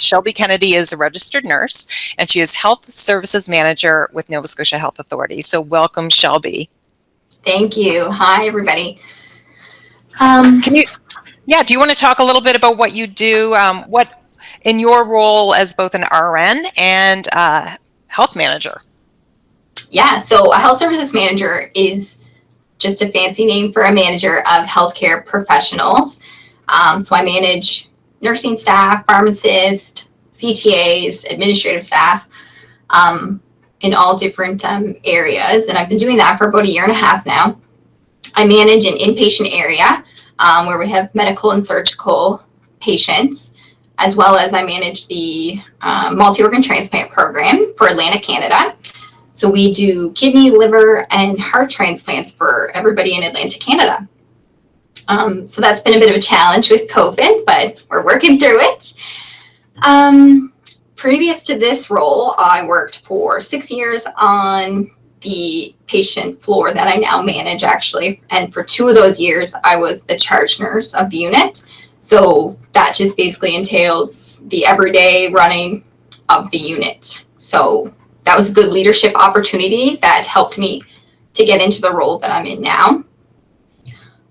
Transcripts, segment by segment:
Shelby Kennedy is a registered nurse, and she is Health Services Manager with Nova Scotia Health Authority. So welcome, Shelby. Thank you. Hi, everybody. Do you want to talk a little bit about what you do, what in your role as both an RN and health manager? Yeah, so a health services manager is just a fancy name for a manager of healthcare professionals. So I manage nursing staff, pharmacists, CTAs, administrative staff in all different areas. And I've been doing that for about 1.5 years now. I manage an inpatient area where we have medical and surgical patients, as well as I manage the multi-organ transplant program for Atlantic Canada. So we do kidney, liver, and heart transplants for everybody in Atlantic Canada. So that's been a bit of a challenge with COVID, but we're working through it. Previous to this role, I worked for 6 years on the patient floor that I now manage, actually. And for 2 of those years, I was the charge nurse of the unit. So that just basically entails the everyday running of the unit. So that was a good leadership opportunity that helped me to get into the role that I'm in now.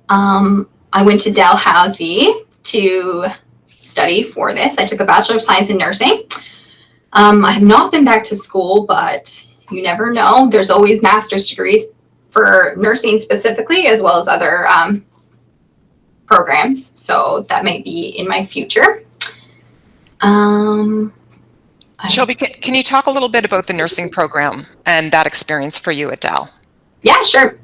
I went to Dalhousie to study for this. I took a Bachelor of Science in Nursing. I have not been back to school, but you never know. There's always master's degrees for nursing specifically, as well as other programs. So that may be in my future. Shelby, can you talk a little bit about the nursing program and that experience for you at Dal? Yeah, sure.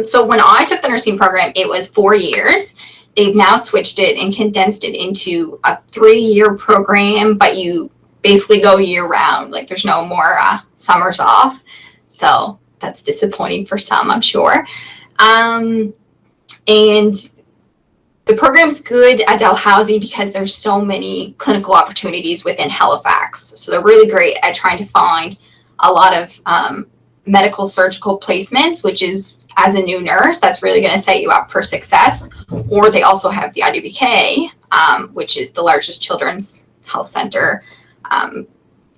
So when I took the nursing program, it was 4 years. They've now switched it and condensed it into a 3-year program, but you basically go year round. Like there's no more summers off. So that's disappointing for some, I'm sure. And the program's good at Dalhousie because there's so many clinical opportunities within Halifax. So they're really great at trying to find a lot of medical surgical placements, which is, as a new nurse, that's really going to set you up for success. Or they also have the IWK, which is the largest children's health center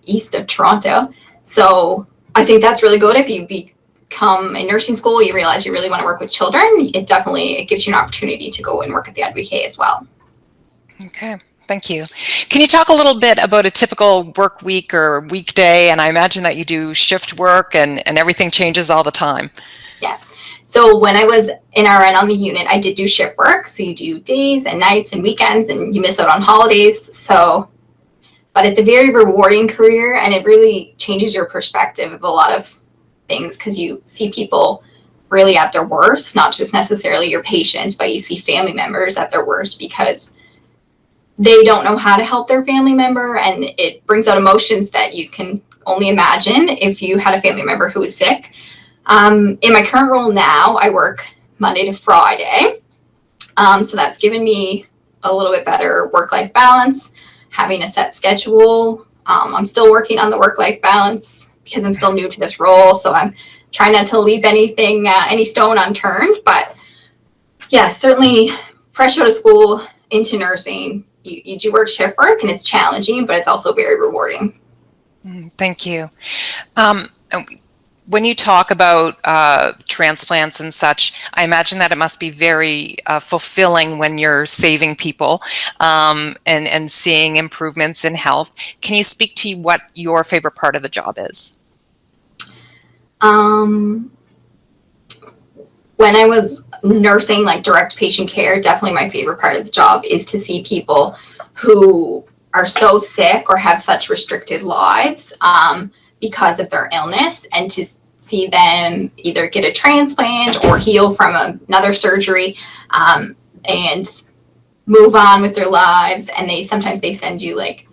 east of Toronto. So I think that's really good. If you become a nursing school, you realize you really want to work with children, it gives you an opportunity to go and work at the IWK as well. Okay. Thank you. Can you talk a little bit about a typical work week or weekday? And I imagine that you do shift work and everything changes all the time. Yeah. So when I was an RN on the unit, I did do shift work. So you do days and nights and weekends, and you miss out on holidays. But it's a very rewarding career, and it really changes your perspective of a lot of things because you see people really at their worst, not just necessarily your patients, but you see family members at their worst because they don't know how to help their family member, and it brings out emotions that you can only imagine if you had a family member who was sick. In my current role now, I work Monday to Friday. So that's given me a little bit better work-life balance, having a set schedule. I'm still working on the work-life balance because I'm still new to this role. So I'm trying not to leave any stone unturned. But yeah, certainly fresh out of school into nursing, you do shift work, and it's challenging, but it's also very rewarding. Thank you. When you talk about transplants and such, I imagine that it must be very fulfilling when you're saving people and seeing improvements in health. Can you speak to what your favorite part of the job is? When I was nursing, like direct patient care, definitely my favorite part of the job is to see people who are so sick or have such restricted lives because of their illness, and to see them either get a transplant or heal from another surgery and move on with their lives. And sometimes they send you like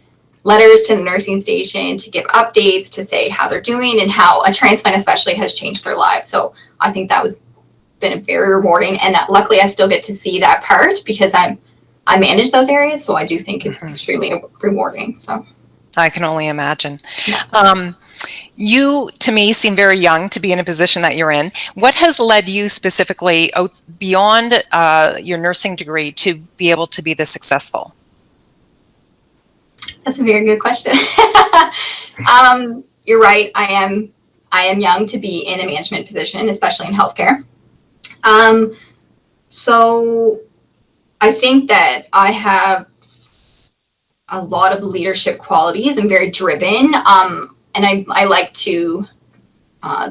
letters to the nursing station to give updates, to say how they're doing and how a transplant especially has changed their lives. So I think that was been very rewarding, and luckily I still get to see that part because I manage those areas, so I do think it's extremely rewarding. So I can only imagine. Yeah. You, to me, seem very young to be in a position that you're in. What has led you specifically beyond your nursing degree to be able to be this successful? That's a very good question. You're right. I am young to be in a management position, especially in healthcare. So I think that I have a lot of leadership qualities. I'm very driven, and I like to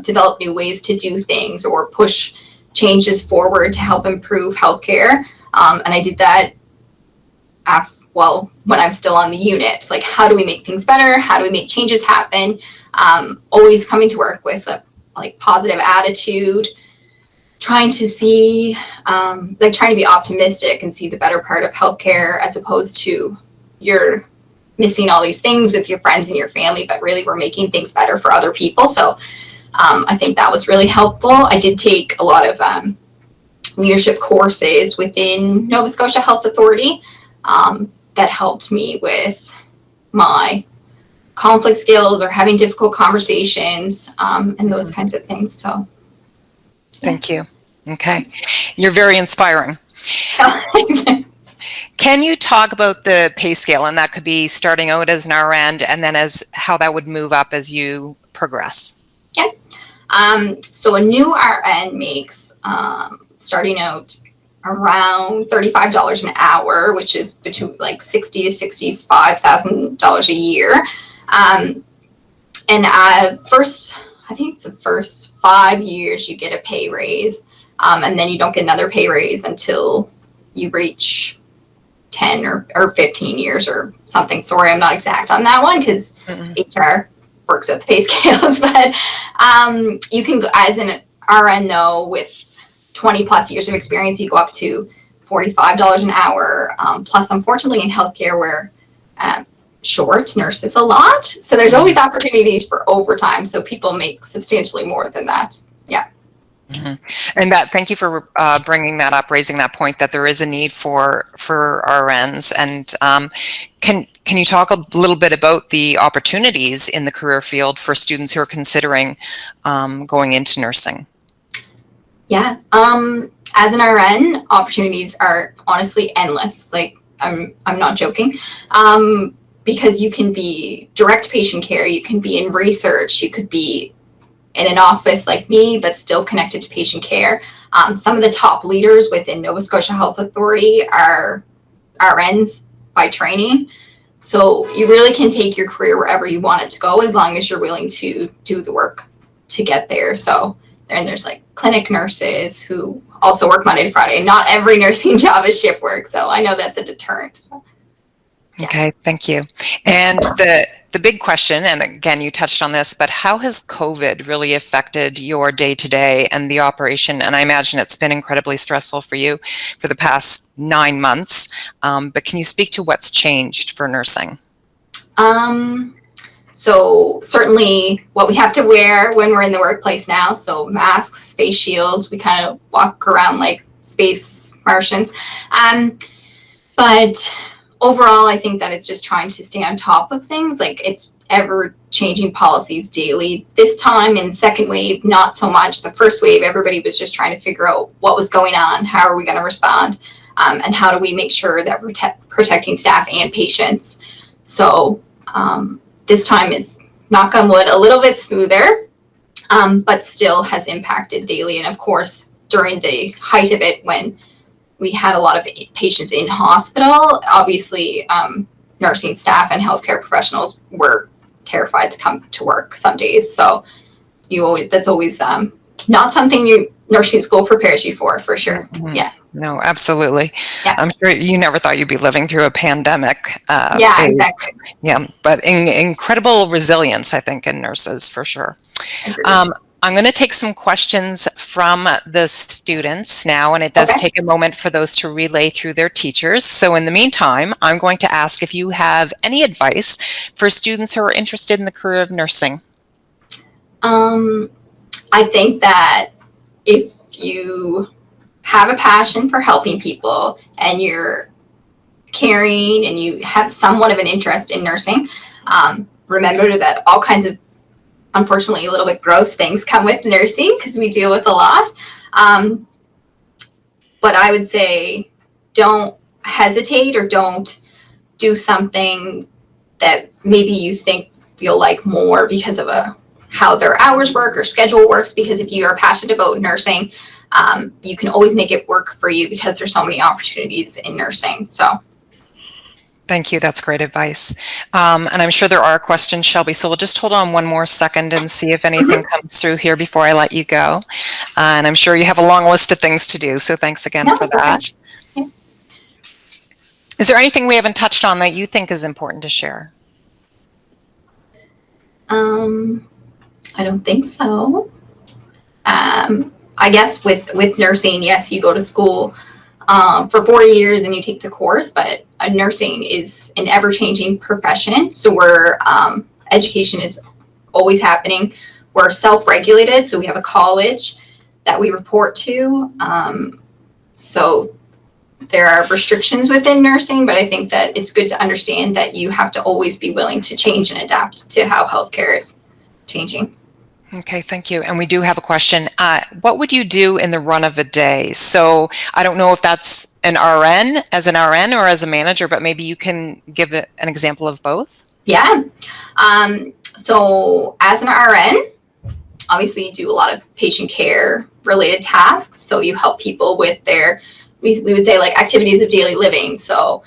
develop new ways to do things or push changes forward to help improve healthcare. And I did that when I'm still on the unit. Like, how do we make things better? How do we make changes happen? Always coming to work with a positive attitude, trying to see, trying to be optimistic and see the better part of healthcare, as opposed to you're missing all these things with your friends and your family, but really we're making things better for other people. So I think that was really helpful. I did take a lot of leadership courses within Nova Scotia Health Authority that helped me with my conflict skills or having difficult conversations and those kinds of things. So, Thank you. Okay. You're very inspiring. Can you talk about the pay scale? And that could be starting out as an RN and then as how that would move up as you progress. Yeah. So a new RN makes, starting out, around $35 an hour, which is between $60,000 to $65,000 a year. And I think it's the first 5 years you get a pay raise, and then you don't get another pay raise until you reach 10 or 15 years or something. Sorry, I'm not exact on that one because HR works at the pay scales, but you can go as an RN though with 20 plus years of experience, you go up to $45 an hour. Plus, unfortunately, in healthcare, we're short nurses a lot. So there's always opportunities for overtime. So people make substantially more than that. Yeah. Mm-hmm. And thank you for bringing that up, raising that point that there is a need for RNs. And can you talk a little bit about the opportunities in the career field for students who are considering going into nursing? Yeah. As an RN, opportunities are honestly endless. I'm not joking. Because you can be direct patient care, you can be in research, you could be in an office like me, but still connected to patient care. Some of the top leaders within Nova Scotia Health Authority are RNs by training. So you really can take your career wherever you want it to go, as long as you're willing to do the work to get there. So then there's clinic nurses who also work Monday to Friday. Not every nursing job is shift work, so I know that's a deterrent. Yeah. Okay, thank you. And the big question, and again, you touched on this, but how has COVID really affected your day-to-day and the operation? And I imagine it's been incredibly stressful for you for the past 9 months. But can you speak to what's changed for nursing? So certainly what we have to wear when we're in the workplace now. So masks, face shields, we kind of walk around like space Martians. But overall, I think that it's just trying to stay on top of things. It's ever changing policies daily. This time in second wave, not so much. The first wave, everybody was just trying to figure out what was going on, how are we going to respond, and how do we make sure that we're protecting staff and patients. So this time is, knock on wood, a little bit smoother, but still has impacted daily. And of course, during the height of it, when we had a lot of patients in hospital, obviously nursing staff and healthcare professionals were terrified to come to work some days. So that's always not something nursing school prepares you for sure. Mm-hmm. Yeah. No, absolutely. Yeah. I'm sure you never thought you'd be living through a pandemic. Yeah, phase. Exactly. Yeah, but incredible resilience, I think, in nurses for sure. I'm going to take some questions from the students now, and it does take a moment for those to relay through their teachers. So in the meantime, I'm going to ask if you have any advice for students who are interested in the career of nursing. I think that if you have a passion for helping people and you're caring and you have somewhat of an interest in nursing, remember that all kinds of, unfortunately, a little bit gross things come with nursing because we deal with a lot. But I would say don't hesitate or don't do something that maybe you think you'll like more because of how their hours work or schedule works. Because if you are passionate about nursing, you can always make it work for you because there's so many opportunities in nursing. So. Thank you. That's great advice. And I'm sure there are questions, Shelby, so we'll just hold on one more second and see if anything comes through here before I let you go. And I'm sure you have a long list of things to do, so thanks again for that. Okay. Is there anything we haven't touched on that you think is important to share? I don't think so. I guess with nursing, yes, you go to school for 4 years and you take the course, but nursing is an ever-changing profession. So education is always happening. We're self-regulated, so we have a college that we report to. So there are restrictions within nursing, but I think that it's good to understand that you have to always be willing to change and adapt to how healthcare is changing. Okay, thank you. And we do have a question. What would you do in the run of a day? So I don't know if that's as an RN or as a manager, but maybe you can give an example of both. Yeah. So as an RN, obviously you do a lot of patient care related tasks. So you help people with we would say like activities of daily living. So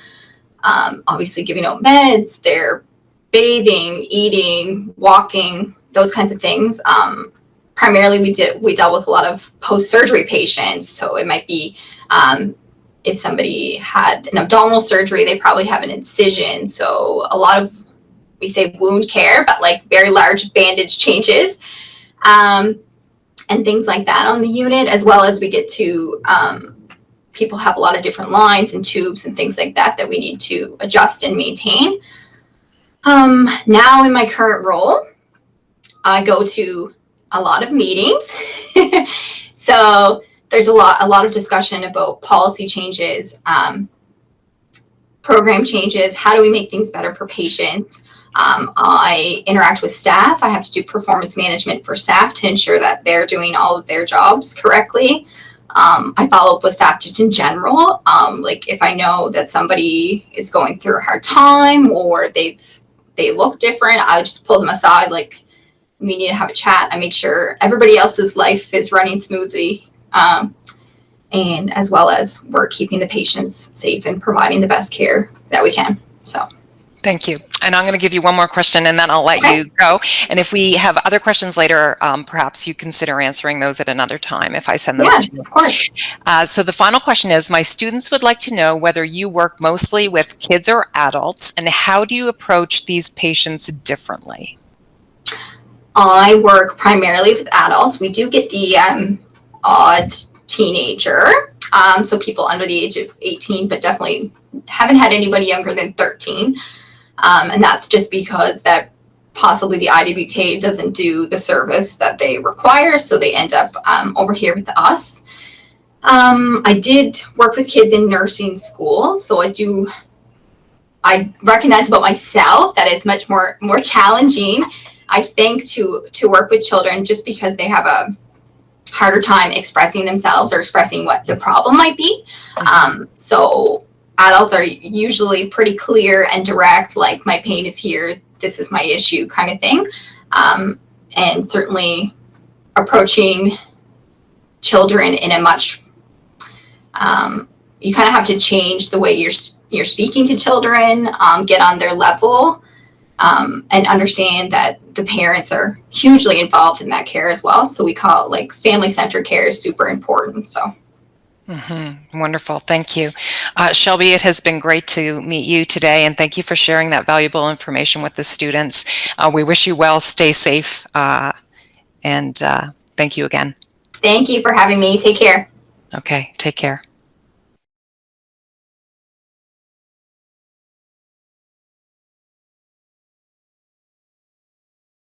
obviously giving out meds, their bathing, eating, walking, those kinds of things. Primarily we dealt with a lot of post-surgery patients. So it might be if somebody had an abdominal surgery, they probably have an incision. So a lot of, we say wound care, but like very large bandage changes and things like that on the unit, as well as we get to people have a lot of different lines and tubes and things like that we need to adjust and maintain. Now in my current role, I go to a lot of meetings. So there's a lot of discussion about policy changes, program changes. How do we make things better for patients? I interact with staff. I have to do performance management for staff to ensure that they're doing all of their jobs correctly. I follow up with staff just in general. Like if I know that somebody is going through a hard time or they look different, I just pull them aside. Like, we need to have a chat. I make sure everybody else's life is running smoothly, and as well as we're keeping the patients safe and providing the best care that we can. So. Thank you. And I'm going to give you one more question and then I'll let you go. And if we have other questions later, perhaps you consider answering those at another time if I send those to you. Of course. So the final question is, my students would like to know whether you work mostly with kids or adults, and how do you approach these patients differently? I work primarily with adults. We do get the odd teenager, so people under the age of 18, but definitely haven't had anybody younger than 13. And that's just because that possibly the IWK doesn't do the service that they require, so they end up over here with us. I did work with kids in nursing school, so I recognize about myself that it's much more challenging, I think, to work with children just because they have a harder time expressing themselves or expressing what the problem might be. So adults are usually pretty clear and direct, like, my pain is here, this is my issue, kind of thing. And certainly approaching children in a much, you kind of have to change the way you're speaking to children, get on their level, and understand that the parents are hugely involved in that care as well. So we call it like family-centered care is super important. So. Wonderful. Thank you. Shelby, it has been great to meet you today, and thank you for sharing that valuable information with the students. We wish you well, stay safe, and thank you again. Thank you for having me. Take care. Okay, take care.